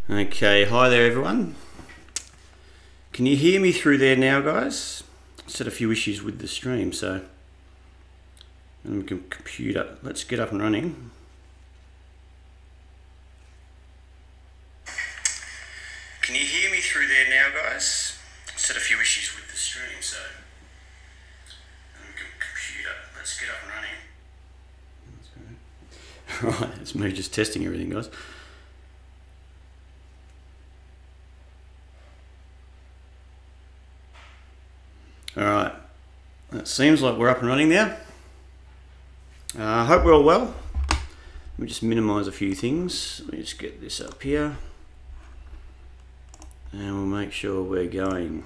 Okay, hi there everyone. Can you hear me through there now, guys? Just had a few issues with the stream, so computer. Let's get up and running. Can you hear me through there now, guys? Just had a few issues with the stream, so computer. Let's get up and running. Right, it's me just testing everything, guys. Alright, it seems like we're up and running now. I hope we're all well. Let me just minimize a few things. Let me just get this up here. And we'll make sure we're going.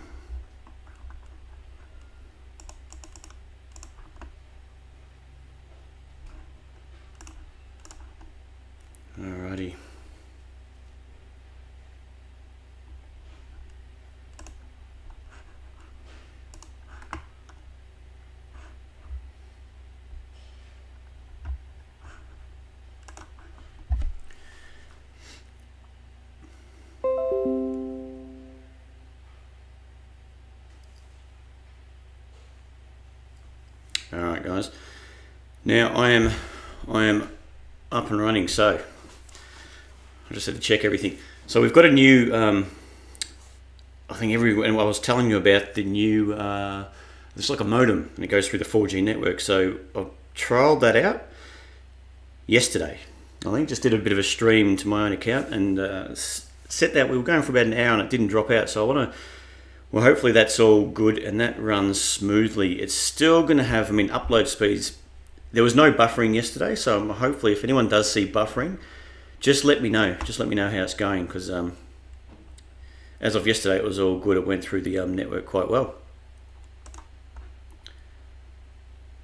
Alrighty. Alright guys, now I am up and running, so I just had to check everything. So we've got a new, I think I was telling you about the new, it's like a modem and it goes through the 4G network. So I trialed that out yesterday. I think just did a bit of a stream to my own account and set that. We were going for about an hour and it didn't drop out, so I want to, well, hopefully that's all good and that runs smoothly. It's still going to have, upload speeds. There was no buffering yesterday, so hopefully if anyone does see buffering, just let me know. Just let me know how it's going, because as of yesterday, it was all good. It went through the network quite well.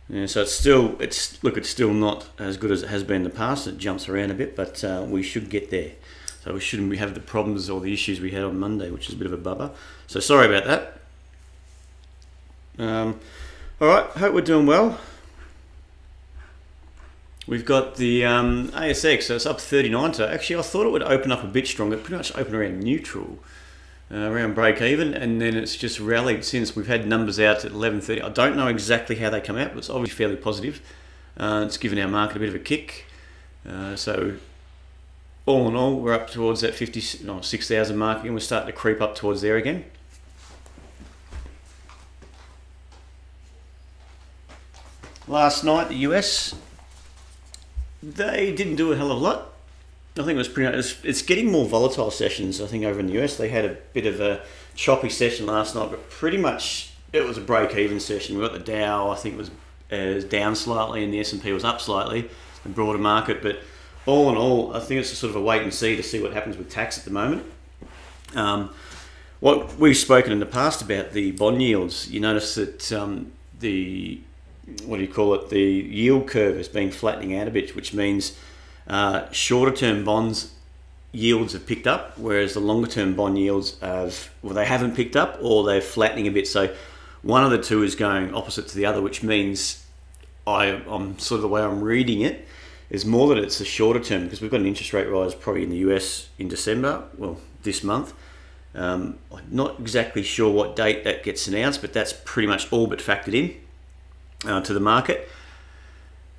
Yeah, so it's still not as good as it has been in the past. It jumps around a bit, but we should get there. So we shouldn't have the problems or the issues we had on Monday, which is a bit of a bubba. So sorry about that. All right, hope we're doing well. We've got the ASX, so it's up 39 today. Actually, I thought it would open up a bit stronger. It pretty much opened around neutral, around break even, and then it's just rallied since. We've had numbers out at 11:30. I don't know exactly how they come out, but it's obviously fairly positive. It's given our market a bit of a kick. So all in all, we're up towards that 6,000 mark again. We're starting to creep up towards there again. Last night, the US, they didn't do a hell of a lot. I think it was pretty much, it's getting more volatile sessions. I think over in the US, they had a bit of a choppy session last night, but pretty much it was a break-even session. We got the Dow, I think, was down slightly, and the S&P was up slightly, the broader market, but all in all, I think it's a sort of a wait and see to see what happens with tax at the moment. What we've spoken in the past about the bond yields, you notice that the yield curve has been flattening out a bit, which means shorter term bonds yields have picked up, whereas the longer term bond yields they haven't picked up, or they're flattening a bit. So one of the two is going opposite to the other, which means I'm sort of, the way I'm reading it is more that it's a shorter term, because we've got an interest rate rise probably in the US in December, well, this month. I'm not exactly sure what date that gets announced, but that's pretty much all but factored in to the market.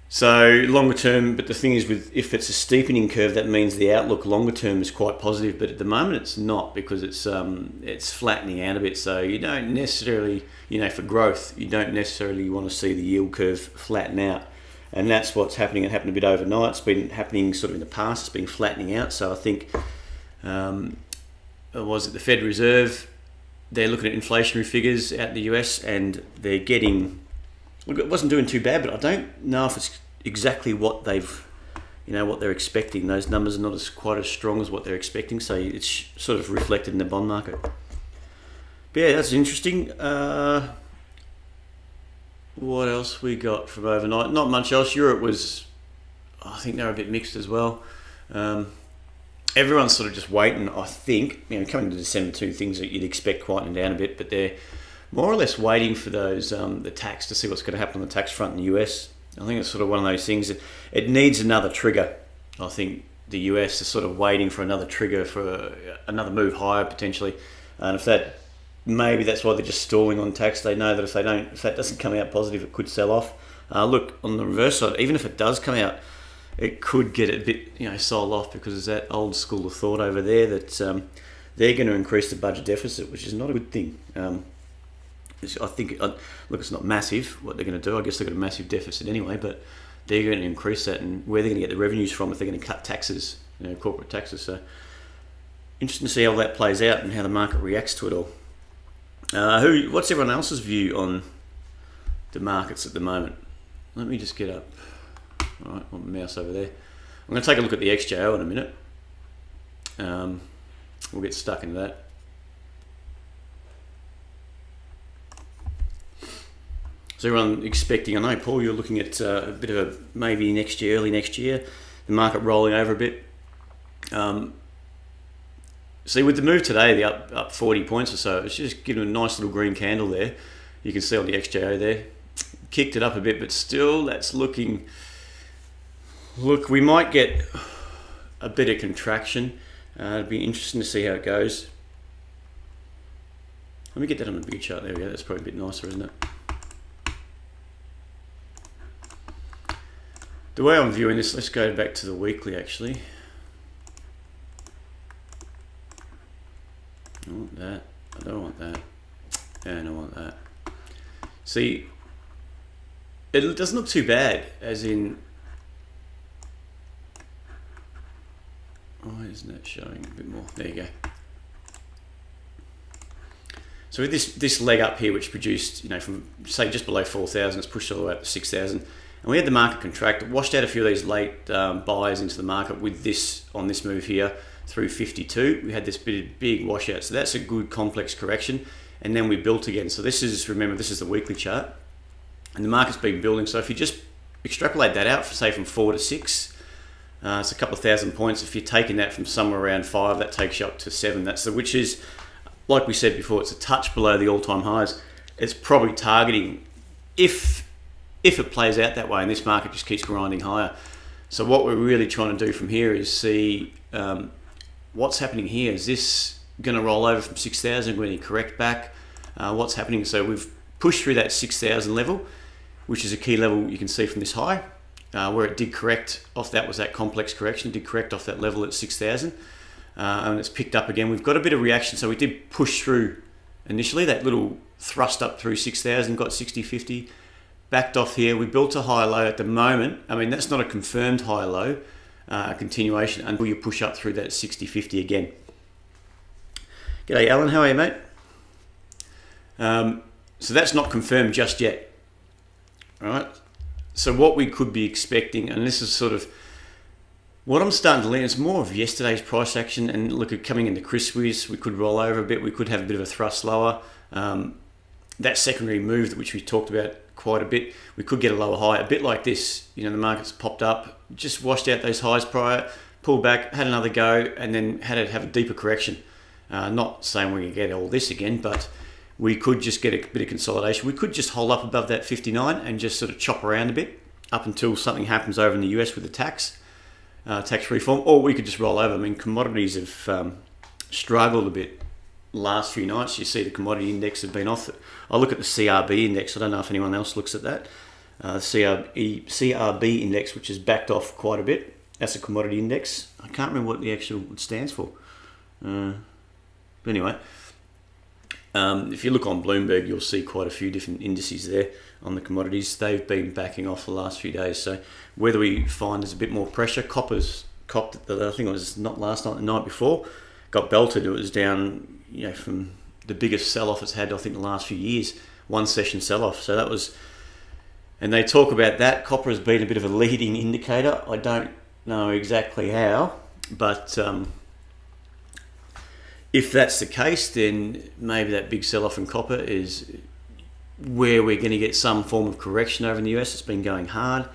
So longer term, but the thing is, if it's a steepening curve, that means the outlook longer term is quite positive, but at the moment it's not, because it's flattening out a bit. So you don't necessarily, for growth, you don't necessarily want to see the yield curve flatten out. And that's what's happening. It happened a bit overnight. It's been happening sort of in the past. It's been flattening out. So I think, was it the Fed Reserve? They're looking at inflationary figures out in the US, and they're getting, look, it wasn't doing too bad, but I don't know if it's exactly what they've, what they're expecting. Those numbers are not quite as strong as what they're expecting. So it's sort of reflected in the bond market. But yeah, that's interesting. What else we got from overnight? Not much else. Europe was, I think they're a bit mixed as well. Everyone's sort of just waiting, I think, coming to December too, things that you'd expect quieting down a bit, but they're more or less waiting for those the tax, to see what's going to happen on the tax front in the US. I think it's sort of one of those things that it needs another trigger, I think, the US is sort of waiting for another trigger for another move higher potentially, and if that, maybe that's why they're just stalling on tax. They know that if that doesn't come out positive, it could sell off. Look, on the reverse side, even if it does come out, it could get a bit, sold off, because there's that old school of thought over there that they're going to increase the budget deficit, which is not a good thing. I think, look, it's not massive what they're going to do. I guess they've got a massive deficit anyway, but they're going to increase that, and where they're going to get the revenues from if they're going to cut taxes, corporate taxes. So interesting to see how that plays out and how the market reacts to it all. What's everyone else's view on the markets at the moment? Let me just get up. All right, my mouse over there. I'm going to take a look at the XJO in a minute. We'll get stuck into that. So everyone expecting, I know, Paul, you're looking at a bit of a maybe next year, early next year, the market rolling over a bit. See, with the move today, the up 40 points or so, it's just giving a nice little green candle there. You can see on the XJO there. Kicked it up a bit, but still that's looking... Look, we might get a bit of contraction. It'd be interesting to see how it goes. Let me get that on the big chart. There we go. That's probably a bit nicer, isn't it? The way I'm viewing this, let's go back to the weekly actually. I want that. I don't want that. And I want that. See, it doesn't look too bad, as in... Why isn't that showing a bit more? There you go. So with this leg up here, which produced, from say just below 4,000, it's pushed all the way up to 6,000, and we had the market contract. It washed out a few of these late buys into the market with this on this move here through 52. We had this big washout, so that's a good complex correction, and then we built again. So this is, remember, this is the weekly chart, and the market's been building. So if you just extrapolate that out, say from 4 to 6. It's a couple of thousand points. If you're taking that from somewhere around 5, that takes you up to 7. Which is, like we said before, it's a touch below the all-time highs. It's probably targeting, if it plays out that way and this market just keeps grinding higher. So what we're really trying to do from here is see what's happening here. Is this going to roll over from 6,000? Going to correct back? What's happening? So we've pushed through that 6,000 level, which is a key level you can see from this high. Where it did correct off, that was that complex correction, it did correct off that level at 6,000, and it's picked up again. We've got a bit of reaction, so we did push through initially, that little thrust up through 6,000, got 60.50, backed off here. We built a high low at the moment. I mean, that's not a confirmed high low, continuation until you push up through that 60.50 again. G'day Alan, how are you, mate? So that's not confirmed just yet. All right. So what we could be expecting, and this is sort of what I'm starting to learn, it's more of yesterday's price action, and look at coming into Christmas, we could roll over a bit, we could have a bit of a thrust lower. That secondary move, which we talked about quite a bit, we could get a lower high, a bit like this. The market's popped up, just washed out those highs prior, pulled back, had another go, and then had to have a deeper correction. Not saying we're going to get all this again, but we could just get a bit of consolidation. We could just hold up above that 59 and just sort of chop around a bit up until something happens over in the US with the tax reform, or we could just roll over. I mean, commodities have struggled a bit last few nights. You see the commodity index have been off. I look at the CRB index. I don't know if anyone else looks at that. CRB index, which has backed off quite a bit. That's a commodity index. I can't remember what the actual stands for. But anyway, if you look on Bloomberg, you'll see quite a few different indices there on the commodities. They've been backing off the last few days. So whether we find there's a bit more pressure, copper's copped, I think it was not last night, the night before, got belted. It was down, from the biggest sell-off it's had, I think, the last few years, one session sell-off. So that was, and they talk about that. Copper has been a bit of a leading indicator. I don't know exactly how, but if that's the case, then maybe that big sell-off in copper is where we're going to get some form of correction over in the US. It's been going hard.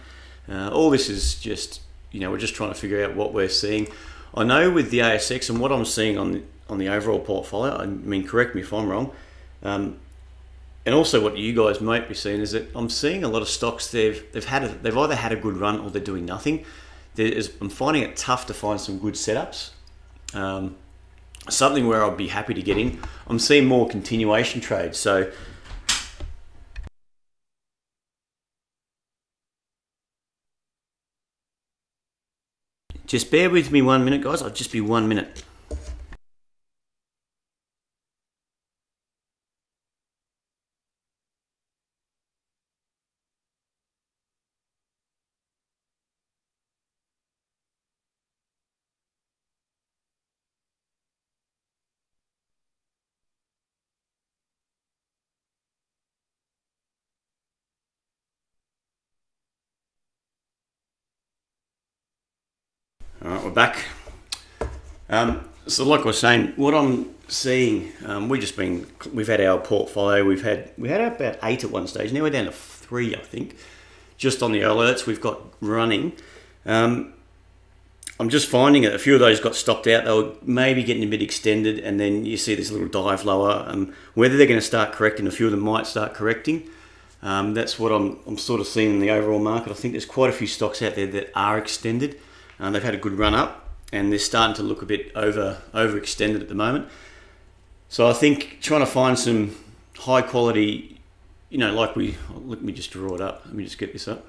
All this is just, we're just trying to figure out what we're seeing. I know with the ASX and what I'm seeing on the overall portfolio, I mean, correct me if I'm wrong, and also what you guys might be seeing is that I'm seeing a lot of stocks, they've either had a good run or they're doing nothing. I'm finding it tough to find some good setups. Something where I'd be happy to get in. I'm seeing more continuation trades. So just bear with me 1 minute, guys. I'll just be 1 minute. All right, we're back. So like I was saying, what I'm seeing, we've had our portfolio, we had about 8 at one stage. Now we're down to 3, I think, just on the alerts we've got running. I'm just finding that a few of those got stopped out. They were maybe getting a bit extended, and then you see this little dive lower. Whether they're going to start correcting, a few of them might start correcting. That's what I'm sort of seeing in the overall market. I think there's quite a few stocks out there that are extended. They've had a good run up, and they're starting to look a bit overextended at the moment. So I think trying to find some high quality, let me just draw it up. Let me just get this up.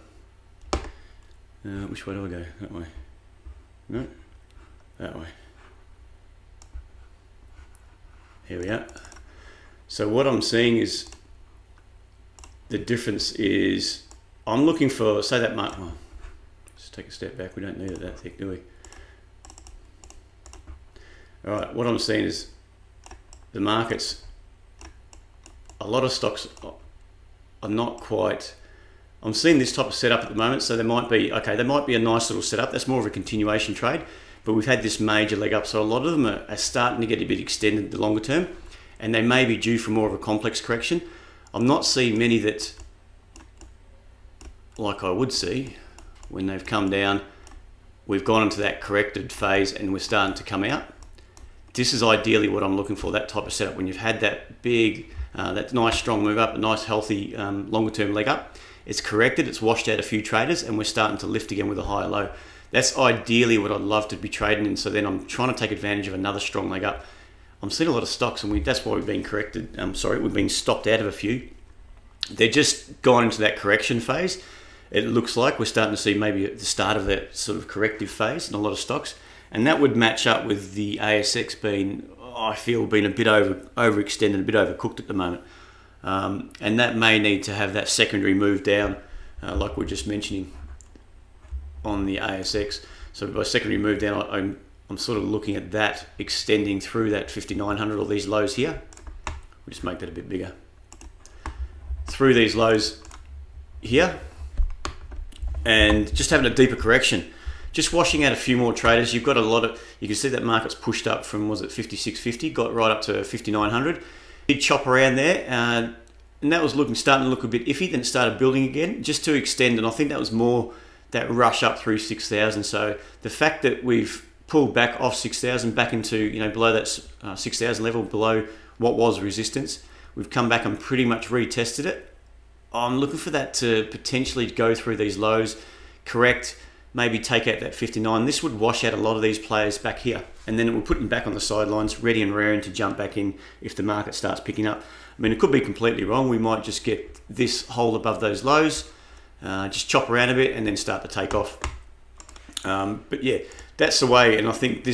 Which way do I go? That way. No, that way. Here we are. So what I'm seeing is the difference is I'm looking for, say that mark. Well, let's take a step back. We don't need it that thick, do we? All right. What I'm seeing is the markets. A lot of stocks are not quite. I'm seeing this type of setup at the moment, so there might be a nice little setup. That's more of a continuation trade, but we've had this major leg up, so a lot of them are starting to get a bit extended the longer term, and they may be due for more of a complex correction. I'm not seeing many that, like I would see, when they've come down, we've gone into that corrected phase and we're starting to come out. This is ideally what I'm looking for, that type of setup, when you've had that big, that nice strong move up, a nice healthy longer term leg up. It's corrected, it's washed out a few traders, and we're starting to lift again with a higher low. That's ideally what I'd love to be trading in, so then I'm trying to take advantage of another strong leg up. I'm seeing a lot of stocks, and that's why we've been corrected. We've been stopped out of a few. They're just gone into that correction phase. It looks like we're starting to see maybe at the start of that sort of corrective phase in a lot of stocks, and that would match up with the ASX being, I feel, being a bit overextended, a bit overcooked at the moment. And that may need to have that secondary move down, like we're just mentioning on the ASX. So by secondary move down, I'm sort of looking at that extending through that 5,900 or these lows here. We'll just make that a bit bigger. Through these lows here, and just having a deeper correction. Just washing out a few more traders. You've got a lot of, you can see that market's pushed up from, was it 56.50, got right up to 5,900. Big chop around there, and that was starting to look a bit iffy. Then it started building again, just to extend, and I think that was more that rush up through 6,000. So the fact that we've pulled back off 6,000 back into, below that 6,000 level, below what was resistance, we've come back and pretty much retested it. I'm looking for that to potentially go through these lows, correct, maybe take out that 59. This would wash out a lot of these players back here, and then it will put them back on the sidelines, ready and raring to jump back in if the market starts picking up. I mean, it could be completely wrong. We might just get this hold above those lows, just chop around a bit, and then start to take off. But yeah, that's the way, and I think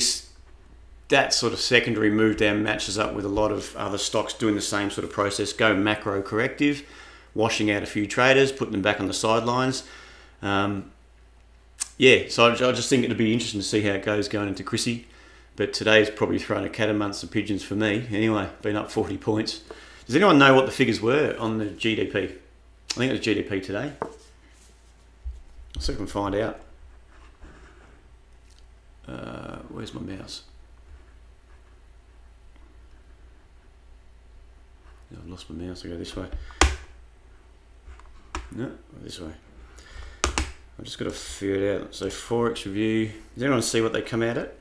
that sort of secondary move down matches up with a lot of other stocks doing the same sort of process. Go macro corrective, washing out a few traders, putting them back on the sidelines. Yeah, so I just think it'd be interesting to see how it goes going into Chrissy. But today's probably thrown a cat amongst the pigeons for me. Anyway, been up 40 points. Does anyone know what the figures were on the GDP? I think it was GDP today. I'll see if I can find out. Where's my mouse? I've lost my mouse. I go this way. No, this way. I've just got to figure it out. So Forex review. Does anyone see what they come out at?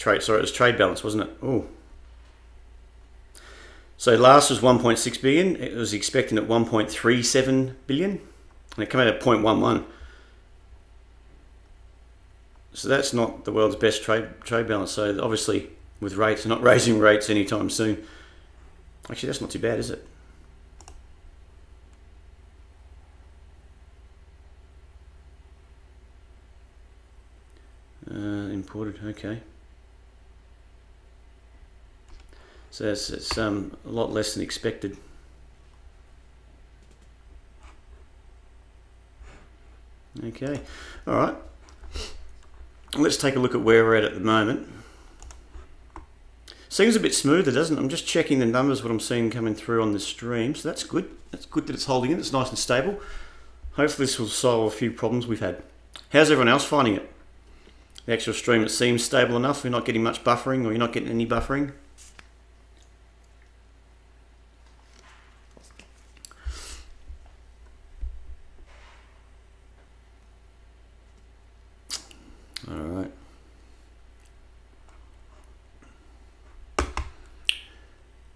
It was trade balance, wasn't it? Oh. So last was 1.6 billion. It was expecting at 1.37 billion. and it came out at 0.11. So that's not the world's best trade balance. So obviously with rates, they're not raising rates anytime soon. Actually, that's not too bad, is it? Imported, okay. So it's a lot less than expected. Okay, all right. Let's take a look at where we're at the moment. Seems a bit smoother, doesn't it? I'm just checking the numbers, what I'm seeing coming through on the stream. So that's good. That's good that it's holding in. It's nice and stable. Hopefully this will solve a few problems we've had. How's everyone else finding it? The actual stream, it seems stable enough. We're not getting much buffering, or you're not getting any buffering. All right.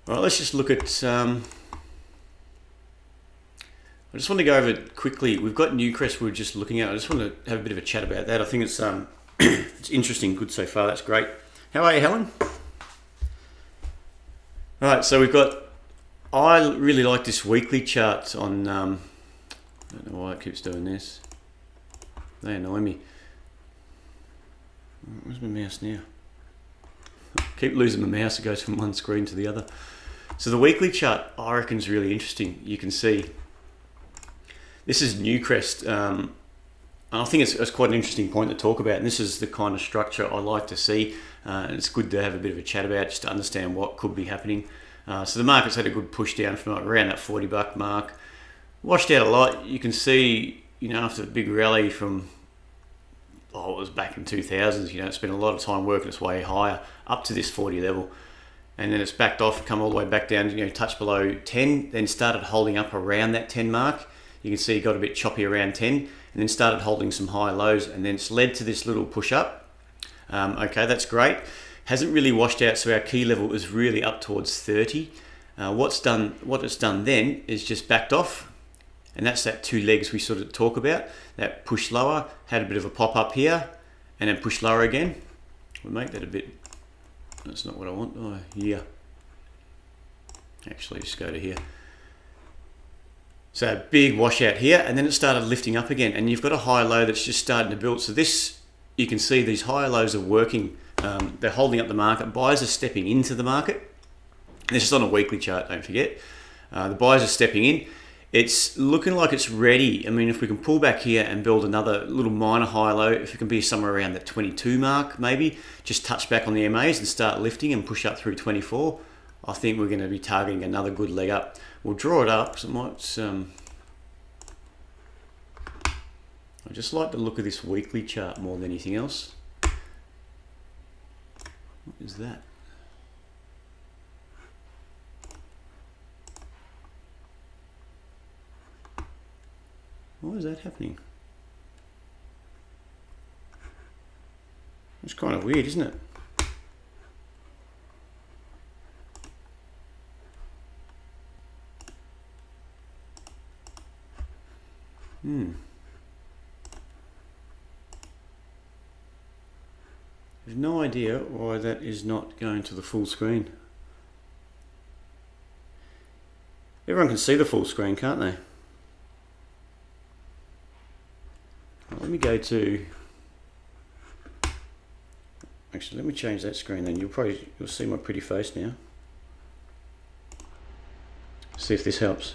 All right, let's just look at, I just want to go over it quickly. We've got Newcrest we're just looking at. I just want to have a bit of a chat about that. I think it's it's interesting, good so far, that's great. How are you, Helen? All right, so we've got, I really like this weekly chart on, I don't know why it keeps doing this. They annoy me. Where's my mouse now? Keep losing my mouse, it goes from one screen to the other. So the weekly chart, I reckon, is really interesting. You can see, this is Newcrest. And I think it's quite an interesting point to talk about. And this is the kind of structure I like to see. And it's good to have a bit of a chat about, just to understand what could be happening. So the market's had a good push down from around that 40 buck mark. Washed out a lot. You can see, you know, after the big rally from, oh, it was back in 2000s, you know, it's spent a lot of time working its way higher up to this 40 level. And then it's backed off, come all the way back down, you know, touched below 10, then started holding up around that 10 mark. You can see it got a bit choppy around 10, and then started holding some high lows, and then it's led to this little push up. Okay, that's great. Hasn't really washed out, so our key level is really up towards 30. What it's done then is just backed off, and that's that two legs we sort of talk about. That push lower, had a bit of a pop up here, and then push lower again. We'll make that a bit, that's not what I want. Oh, yeah. Actually, just go to here. So a big washout here, and then it started lifting up again, and you've got a high low that's just starting to build. So this, you can see these high lows are working. They're holding up the market. Buyers are stepping into the market. This is on a weekly chart, don't forget. The buyers are stepping in. It's looking like it's ready. I mean, if we can pull back here and build another little minor high low, if it can be somewhere around the 22 mark, maybe, just touch back on the MAs and start lifting and push up through 24, I think we're going to be targeting another good leg up. We'll draw it up, so it might, I just like the look of this weekly chart more than anything else. What is that? Why is that happening? It's kind of weird, isn't it? I have no idea why that is not going to the full screen. Everyone can see the full screen, can't they? Let me go to, actually let me change that screen then. You'll see my pretty face now. See if this helps.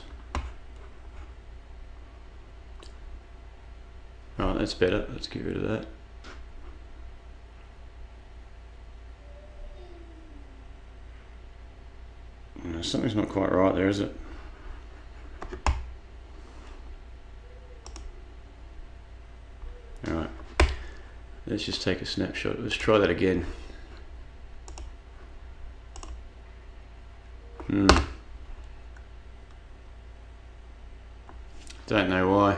Alright, that's better. Let's get rid of that. Something's not quite right there, is it? Alright, let's just take a snapshot. Let's try that again. Don't know why.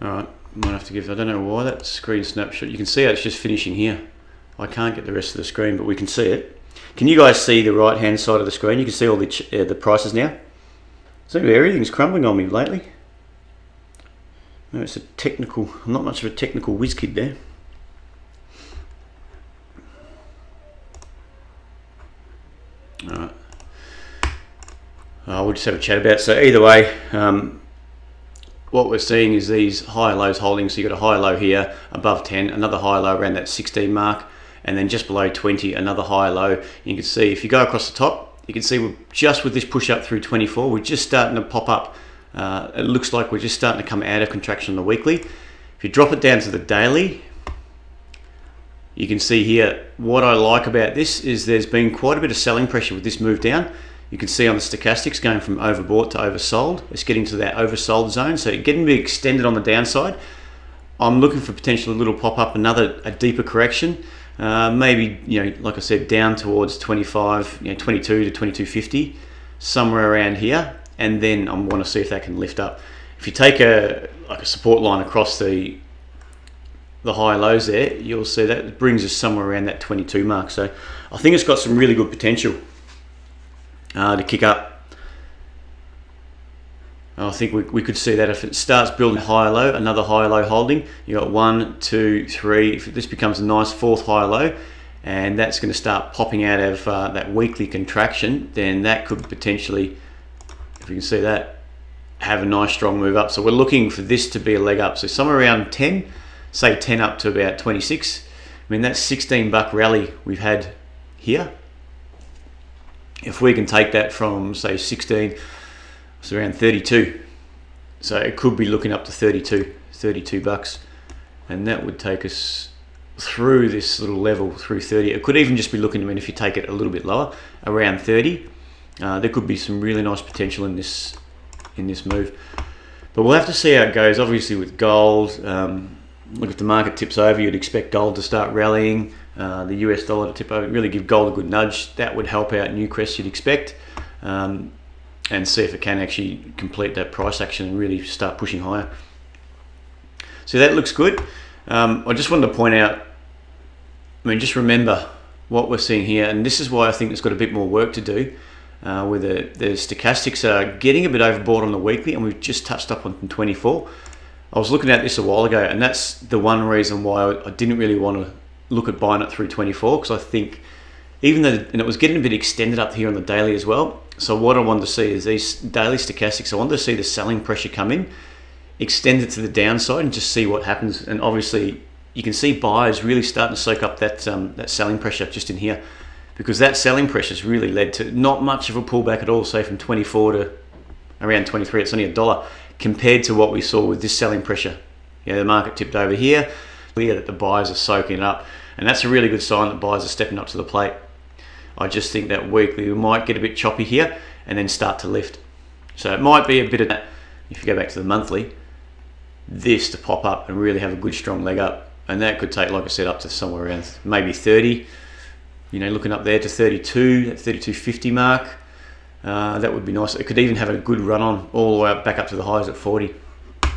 Alright, might have to give, I don't know why that screen snapshot, you can see how it's just finishing here. I can't get the rest of the screen, but we can see it. Can you guys see the right hand side of the screen? You can see all the prices now. So everything's crumbling on me lately. No, it's a technical, I'm not much of a technical whiz kid there. Alright. We'll just have a chat about it. So either way, what we're seeing is these high and lows holding. So you've got a high low here above 10, another high low around that 16 mark, and then just below 20, another high low. You can see if you go across the top, you can see we're just with this push up through 24, we're just starting to pop up. It looks like we're just starting to come out of contraction on the weekly. If you drop it down to the daily, you can see here, what I like about this is there's been quite a bit of selling pressure with this move down. You can see on the stochastics going from overbought to oversold. It's getting to that oversold zone, so getting a bit extended on the downside. I'm looking for potentially a little pop up, a deeper correction. Maybe, like I said, down towards 25, 22 to 22.50, somewhere around here. And then I want to see if that can lift up. If you take a support line across the high lows there, you'll see that it brings us somewhere around that 22 mark. So I think it's got some really good potential to kick up. I think we could see that if it starts building high low, another high low holding. You got 1, 2, 3. If this becomes a nice fourth high low, and that's going to start popping out of that weekly contraction, then that could potentially, if you can see that, have a nice strong move up. So we're looking for this to be a leg up. So somewhere around 10, say 10 up to about 26. I mean, that's $16 rally we've had here. If we can take that from, say, 16, it's around 32. So it could be looking up to 32 bucks. And that would take us through this little level, through 30. It could even just be looking, if you take it a little bit lower, around 30. There could be some really nice potential in this move. But we'll have to see how it goes. Obviously with gold, look, if the market tips over, you'd expect gold to start rallying. The US dollar to tip over, really give gold a good nudge. That would help out Newcrest, you'd expect, and see if it can actually complete that price action and really start pushing higher. So that looks good. I just wanted to point out, just remember what we're seeing here, and this is why I think it's got a bit more work to do, where the stochastics are getting a bit overbought on the weekly, and we've just touched up on 24. I was looking at this a while ago, and that's the one reason why I didn't really want to look at buying it through 24, because I think even though, and it was getting a bit extended up here on the daily as well. So what I wanted to see is these daily stochastics, I wanted to see the selling pressure come in, extend it to the downside and just see what happens. And obviously you can see buyers really starting to soak up that selling pressure just in here, because that selling pressure has really led to not much of a pullback at all, say from 24 to around 23. It's only $1 compared to what we saw with this selling pressure. The market tipped over here, clear that the buyers are soaking it up, and that's a really good sign that buyers are stepping up to the plate. I just think that weekly we might get a bit choppy here and then start to lift. So it might be a bit of that, if you go back to the monthly, this to pop up and really have a good strong leg up, and that could take, like I said, up to somewhere around maybe 30, looking up there to 32, that 32.50 mark. That would be nice. It could even have a good run on all the way up, back up to the highs at 40. But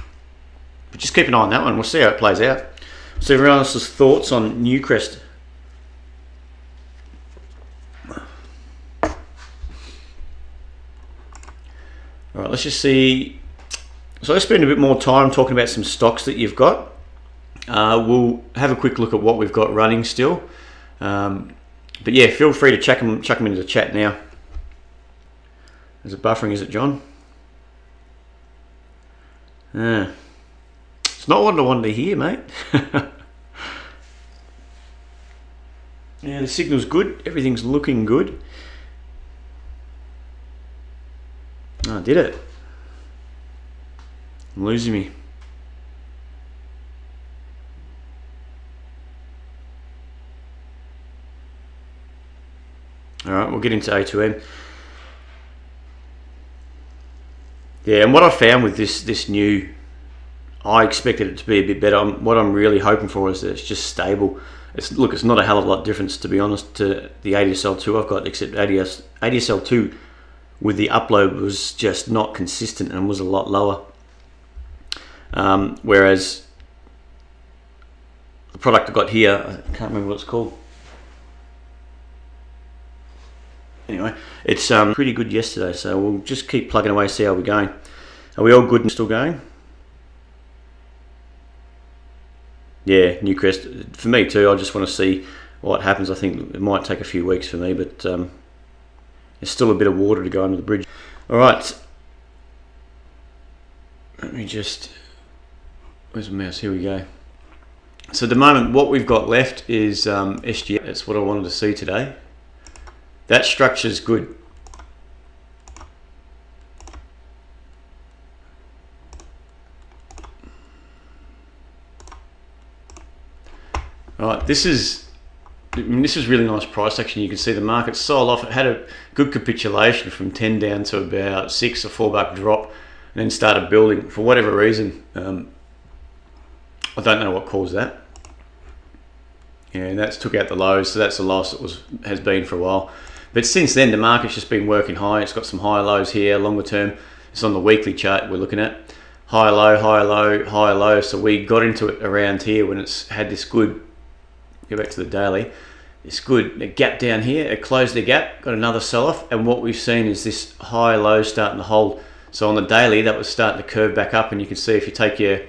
just keep an eye on that one. We'll see how it plays out. So everyone else's thoughts on Newcrest. All right, let's just see. So let's spend a bit more time talking about some stocks that you've got. We'll have a quick look at what we've got running still. But yeah, feel free to chuck them into the chat now. Is it buffering, is it, John? It's not what I wanted to hear, mate. Yeah, the signal's good. Everything's looking good. Oh, I did it. I'm losing me. All right, we'll get into A2M. Yeah, and what I found with this new, I expected it to be a bit better. What I'm really hoping for is that it's just stable. It's not a hell of a lot difference, to be honest, to the ADSL2 I've got, except ADSL2 with the upload was just not consistent and was a lot lower. Whereas the product I got here, I can't remember what it's called. Anyway, it's pretty good yesterday, so we'll just keep plugging away, see how we're going. Are we all good and still going? Yeah, Newcrest. For me too, I just want to see what happens. I think it might take a few weeks for me, but there's still a bit of water to go under the bridge. All right. Let me just... Where's my mouse? Here we go. So at the moment, what we've got left is SGF. That's what I wanted to see today. That structure's good. All right, this is really nice price action. You can see the market sold off. It had a good capitulation from 10 down to about 6, a $4 drop, and then started building for whatever reason. I don't know what caused that. Yeah, and that's took out the lows, so that's the loss it has been for a while. But since then, the market's just been working high. It's got some high lows here, longer term. It's on the weekly chart we're looking at. High low, high low, high low. So we got into it around here when it's had this good, go back to the daily, it's good, a gap down here. It closed the gap, got another sell-off, and what we've seen is this high low starting to hold. So on the daily, that was starting to curve back up, and you can see if you take your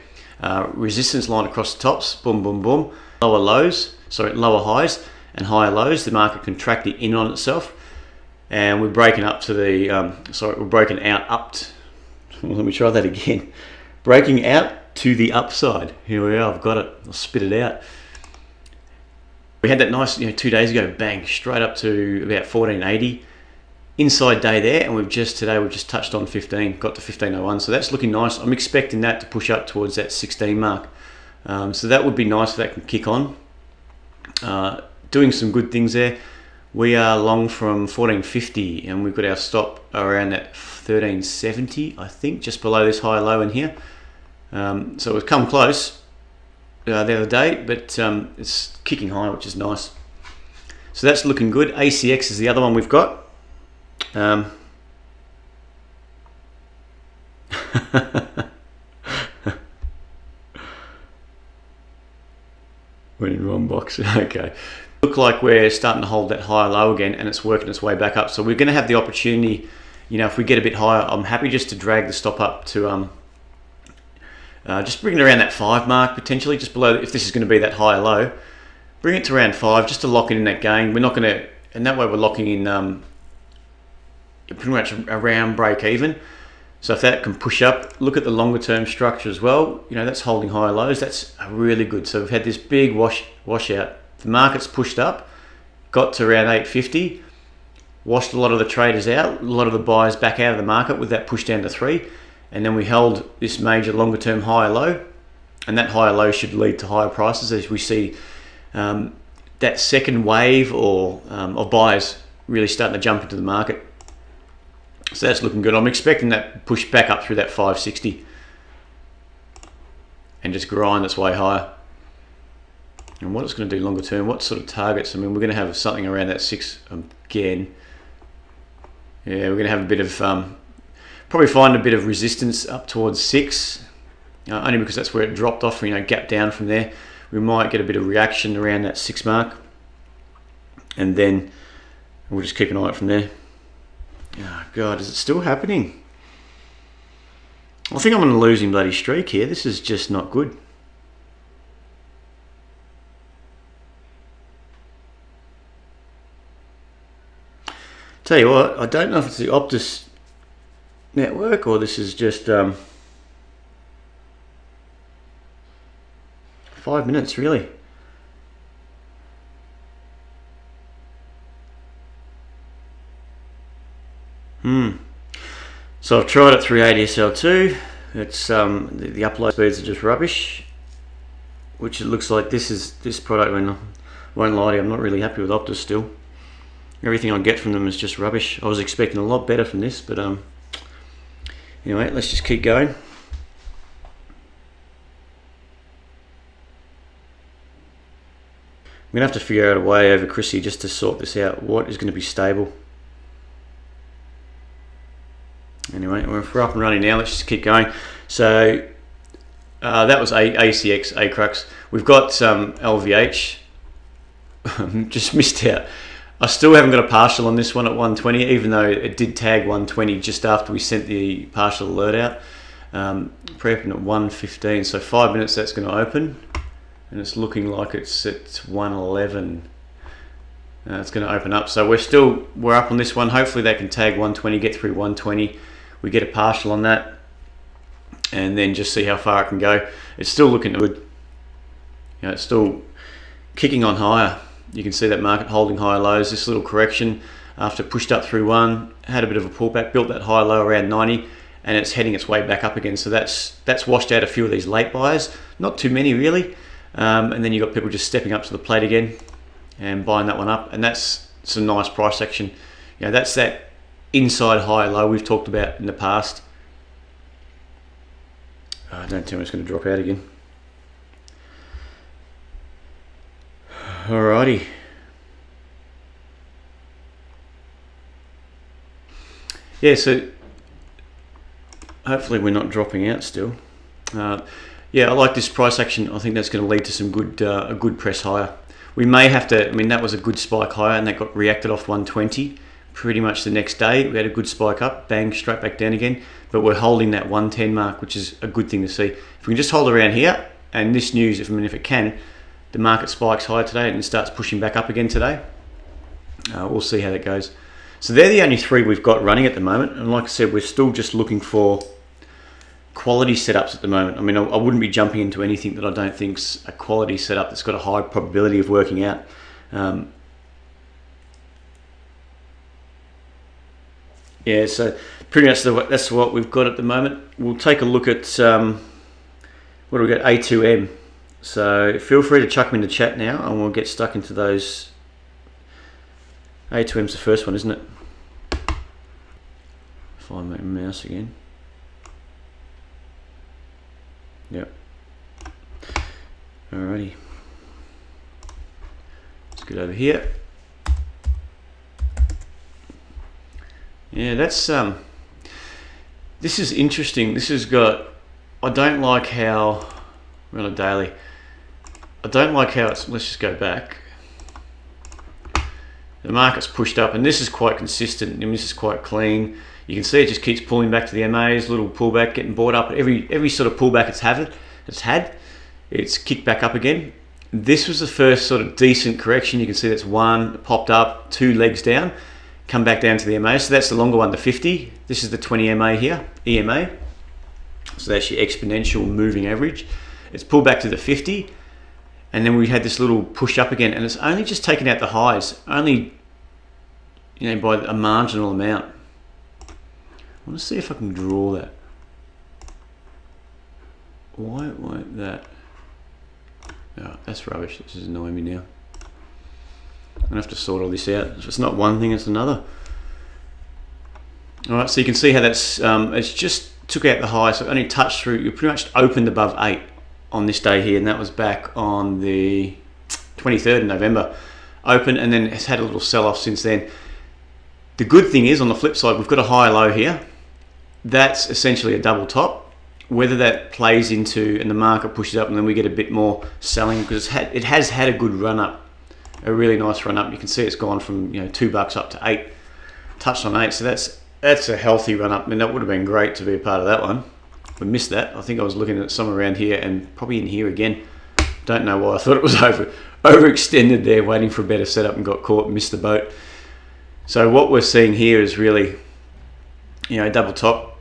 resistance line across the tops, boom, boom, boom, lower lows, sorry, lower highs and higher lows, the market contracting in on itself, and we're breaking up to the, we're breaking out up to, let me try that again, breaking out to the upside. Here we are, I've got it, I'll spit it out. We had that nice, 2 days ago, bang, straight up to about 1480, inside day there, and today we've just touched on 15, got to 1501, so that's looking nice. I'm expecting that to push up towards that 16 mark. So that would be nice if that can kick on. Doing some good things there. We are long from 1450, and we've got our stop around that 1370, I think, just below this high low in here. So we've come close the other day, but it's kicking high, which is nice. So that's looking good. ACX is the other one we've got. Went in the wrong box. Okay. Look like we're starting to hold that higher low again, and it's working its way back up. So we're going to have the opportunity, if we get a bit higher, I'm happy just to drag the stop up to just bring it around that 5 mark potentially, just below, if this is going to be that higher low, bring it to around 5 just to lock in that gain. We're not going to, and that way we're locking in pretty much around break even. So if that can push up, look at the longer term structure as well. That's holding higher lows. That's really good. So we've had this big washout. The market's pushed up, got to around 850, washed a lot of the traders out, a lot of the buyers back out of the market with that push down to 3, and then we held this major longer term higher low, and that higher low should lead to higher prices as we see that second wave of buyers really starting to jump into the market. So that's looking good. I'm expecting that push back up through that 560 and just grind its way higher. And what it's going to do longer term, what sort of targets? I mean, we're going to have something around that 6 again. Yeah, we're going to have a bit of, probably find a bit of resistance up towards 6, only because that's where it dropped off, gap down from there. We might get a bit of reaction around that 6 mark, and then we'll just keep an eye out from there. Oh God, is it still happening? I think I'm on a losing bloody streak here. This is just not good. Tell you what, I don't know if it's the Optus network or this is just 5 minutes really. So I've tried it through ADSL2. It's the upload speeds are just rubbish, which it looks like this product. I won't lie to you, I'm not really happy with Optus still. Everything I get from them is just rubbish. I was expecting a lot better from this, but anyway, let's just keep going. I'm gonna have to figure out a way over Chrissy just to sort this out. What is going to be stable? Anyway, if we're up and running now, let's just keep going. So that was ACX, ACRUX. We've got LVH. Just missed out. I still haven't got a partial on this one at 120, even though it did tag 120 just after we sent the partial alert out. Pre-open at 1:15, so 5 minutes that's going to open, and it's looking like it's at 1:11. It's going to open up, so we're up on this one. Hopefully they can tag 120, get through 120. We get a partial on that, and then just see how far it can go. It's still looking good. You know, it's still kicking on higher. You can see that market holding higher lows. This little correction after pushed up through one, had a bit of a pullback, built that high low around 90, and it's heading its way back up again. So that's washed out a few of these late buyers, not too many really. And then you've got people just stepping up to the plate again and buying that one up, and that's some nice price action. You know, that's that inside high low we've talked about in the past. Don't tell me it's going to drop out again. Alrighty. Yeah, so hopefully we're not dropping out still. Yeah, I like this price action. I think that's going to lead to some good, a good press higher. We may have to, I mean, that was a good spike higher, and that got reacted off 120 pretty much the next day. We had a good spike up, bang, straight back down again, but we're holding that 110 mark, which is a good thing to see. If we can just hold around here, and this news, if it can, the market spikes higher today and starts pushing back up again today. We'll see how that goes. So they're the only three we've got running at the moment, and like I said, we're still just looking for quality setups at the moment. I mean, I wouldn't be jumping into anything that I don't think's a quality setup that's got a high probability of working out. Yeah, so pretty much that's what we've got at the moment. We'll take a look at what do we got? A2M. So feel free to chuck them in the chat now, and we'll get stuck into those. A2M's the first one, isn't it? Find my mouse again. Yep. Alrighty. Let's get over here. Yeah, that's this is interesting. This has got, I don't like how, we're on a daily. I don't like how it's, let's just go back. The market's pushed up, and this is quite consistent, and this is quite clean. You can see it just keeps pulling back to the MAs, little pullback, getting bought up. Every sort of pullback it's had, it's kicked back up again. This was the first sort of decent correction. You can see that's one, popped up, two legs down, come back down to the MA. So that's the longer one, the 50. This is the 20 MA here, EMA. So that's your exponential moving average. It's pulled back to the 50, and then we had this little push up again, and it's only just taken out the highs, only, you know, by a marginal amount. I want to see if I can draw that. Why won't that? Oh, that's rubbish. This is annoying me now. I'm gonna have to sort all this out. If it's not one thing, it's another. All right, so you can see how that's it's just took out the high, so it only touched through. You pretty much opened above 8 on this day here, and that was back on the 23rd of November. Open, and then it's had a little sell-off since then. The good thing is, on the flip side, we've got a high low here. That's essentially a double top. Whether that plays into, and the market pushes up, and then we get a bit more selling, because it has had a good run up, a really nice run up. You can see it's gone from, you know, $2 up to 8, touched on 8. So that's a healthy run up. I mean, that would have been great to be a part of that one. We missed that. I think I was looking at somewhere around here, and probably in here again. Don't know why. I thought it was overextended there, waiting for a better setup, and got caught and missed the boat. So what we're seeing here is really, you know, a double top.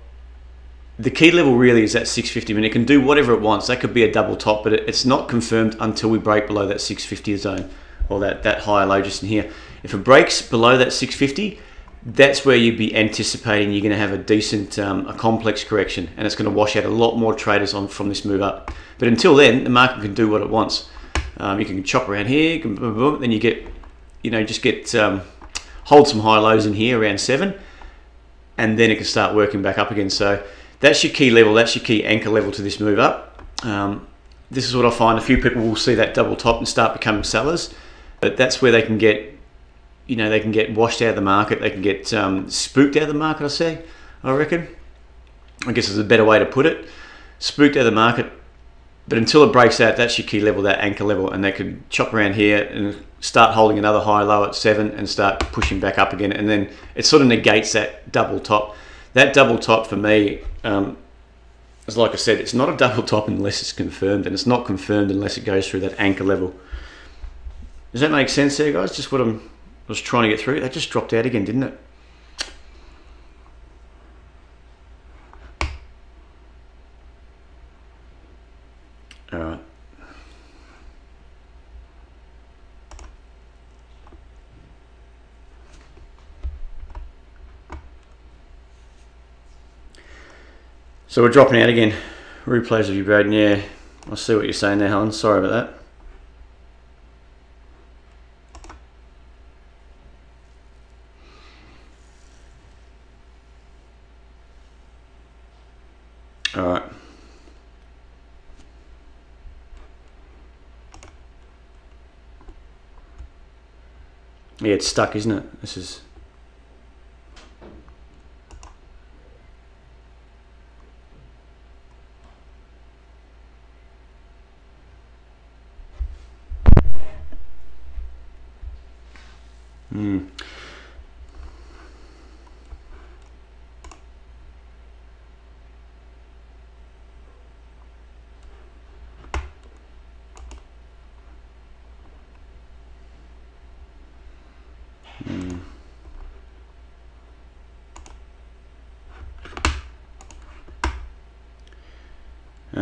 The key level really is that 650. I mean, it can do whatever it wants. That could be a double top, but it's not confirmed until we break below that 650 zone, or that higher low just in here. If it breaks below that 650, that's where you'd be anticipating you're going to have a decent, a complex correction, and it's going to wash out a lot more traders from this move up. But until then, the market can do what it wants. You can chop around here, you can, then you get, you know, just get hold some high lows in here around 7, and then it can start working back up again. So that's your key level, that's your key anchor level to this move up. This is what I find, a few people will see that double top and start becoming sellers, but that's where they can get, you know, they can get washed out of the market, they can get spooked out of the market, I reckon. I guess is a better way to put it. Spooked out of the market, But until it breaks out, that's your key level, that anchor level, and they could chop around here and start holding another high low at 7 and start pushing back up again, and then it sort of negates that double top. That double top for me, as like I said, it's not a double top unless it's confirmed, and it's not confirmed unless it goes through that anchor level. Does that make sense there, guys? Just what I was trying to get through. That just dropped out again, didn't it? All right. So we're dropping out again. Replays of you, Braden. Yeah, I see what you're saying there, Helen. Sorry about that. All right. Yeah, it's stuck, isn't it? This is...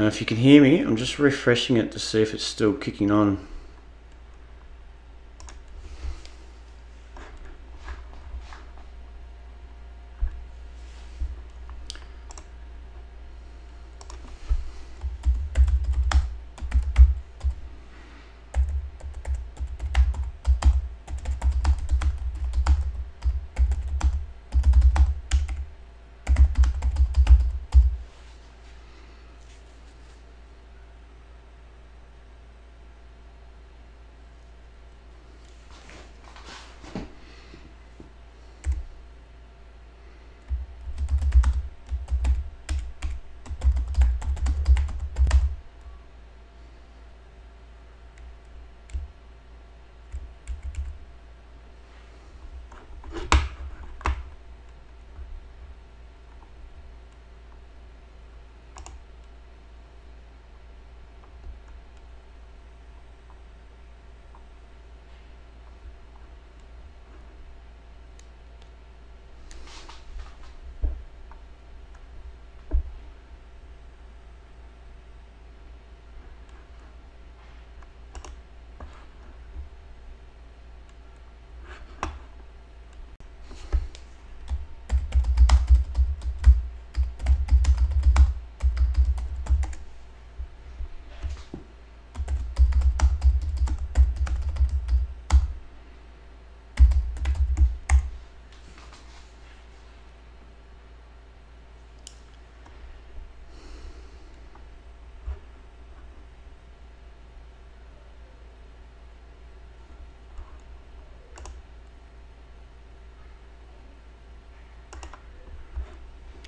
if you can hear me, I'm just refreshing it to see if it's still kicking on.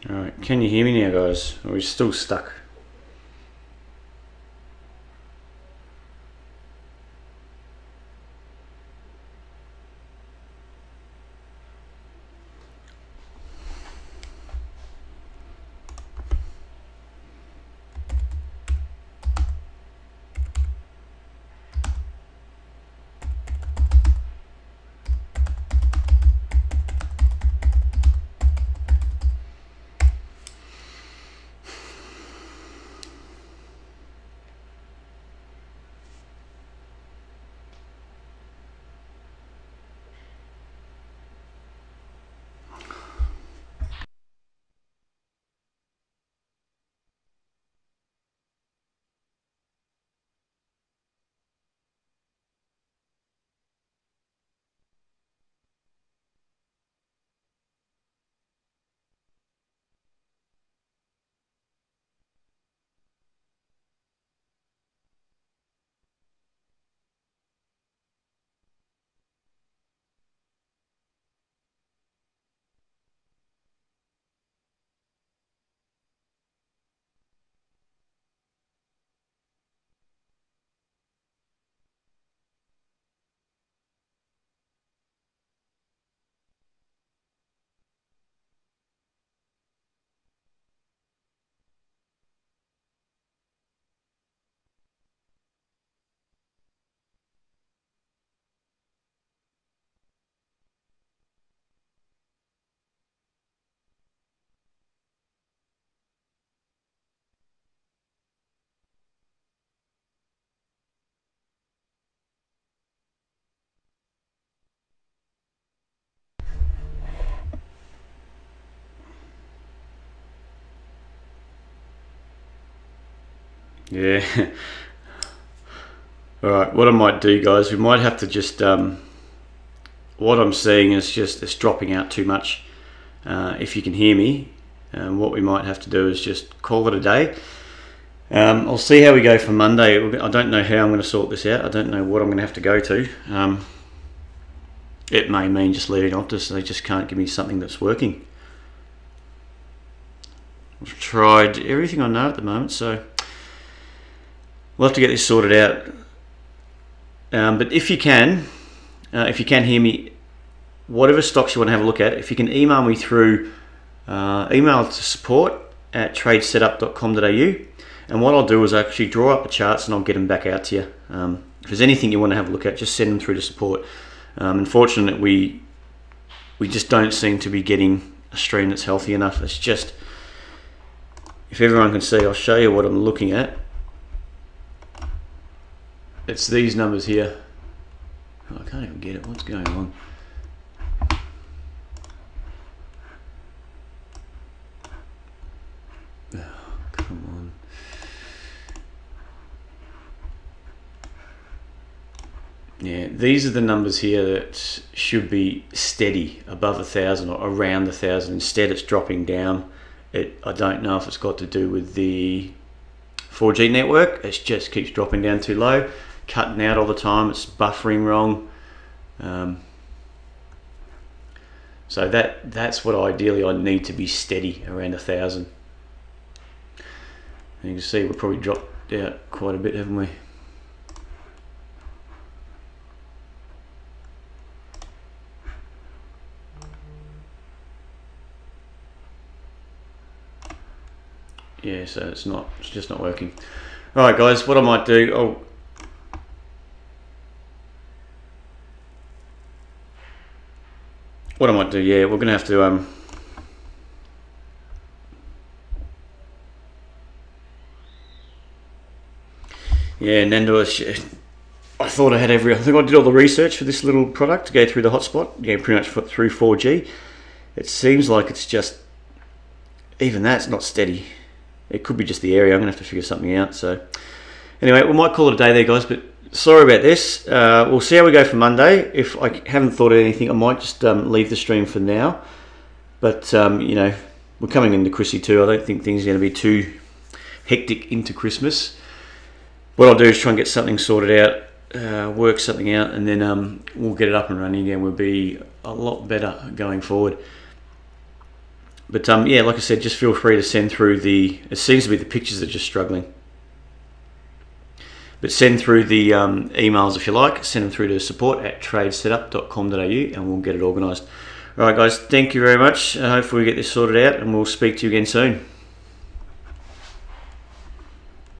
Alright, can you hear me now, guys? Or are we still stuck? Yeah. All right, what I might do, guys, we might have to just, what I'm seeing is just it's dropping out too much. If you can hear me, what we might have to do is just call it a day. I'll see how we go for Monday. I don't know how I'm going to sort this out. I don't know what I'm going to have to go to. It may mean just leaving Optus. They just can't give me something that's working. I've tried everything I know at the moment, so we'll have to get this sorted out. But if you can hear me, whatever stocks you want to have a look at, if you can email me through, email to support@tradesetup.com.au, and what I'll do is actually draw up the charts and I'll get them back out to you. If there's anything you want to have a look at, just send them through to support. Unfortunately, we just don't seem to be getting a stream that's healthy enough. It's just, if everyone can see, I'll show you what I'm looking at. It's these numbers here. Oh, I can't even get it. What's going on? Oh, come on. Yeah, these are the numbers here that should be steady above 1,000 or around 1,000. Instead, it's dropping down. I don't know if it's got to do with the 4G network. It just keeps dropping down too low, cutting out all the time. It's buffering wrong. So that's what ideally I need to be steady around 1,000. You can see we've probably dropped out quite a bit, haven't we? Yeah, so it's just not working. All right, guys, what I might do, yeah, we're gonna have to yeah, Nando, I thought I think I did all the research for this little product to go through the hotspot, pretty much through 4G. It seems like it's just, even that's not steady. It could be just the area. I'm gonna have to figure something out. So anyway, we might call it a day there, guys, but sorry about this. We'll see how we go for Monday. If I haven't thought of anything, I might just leave the stream for now. But you know, we're coming into Chrissy too. I don't think things are going to be too hectic into Christmas. What I'll do is try and get something sorted out, work something out, and then we'll get it up and running again. We'll be a lot better going forward. But yeah, like I said, just feel free to send through it seems to be the pictures that are just struggling. But send through the emails if you like. Send them through to support@tradesetup.com.au and we'll get it organised. All right, guys, thank you very much. Hopefully we get this sorted out and we'll speak to you again soon.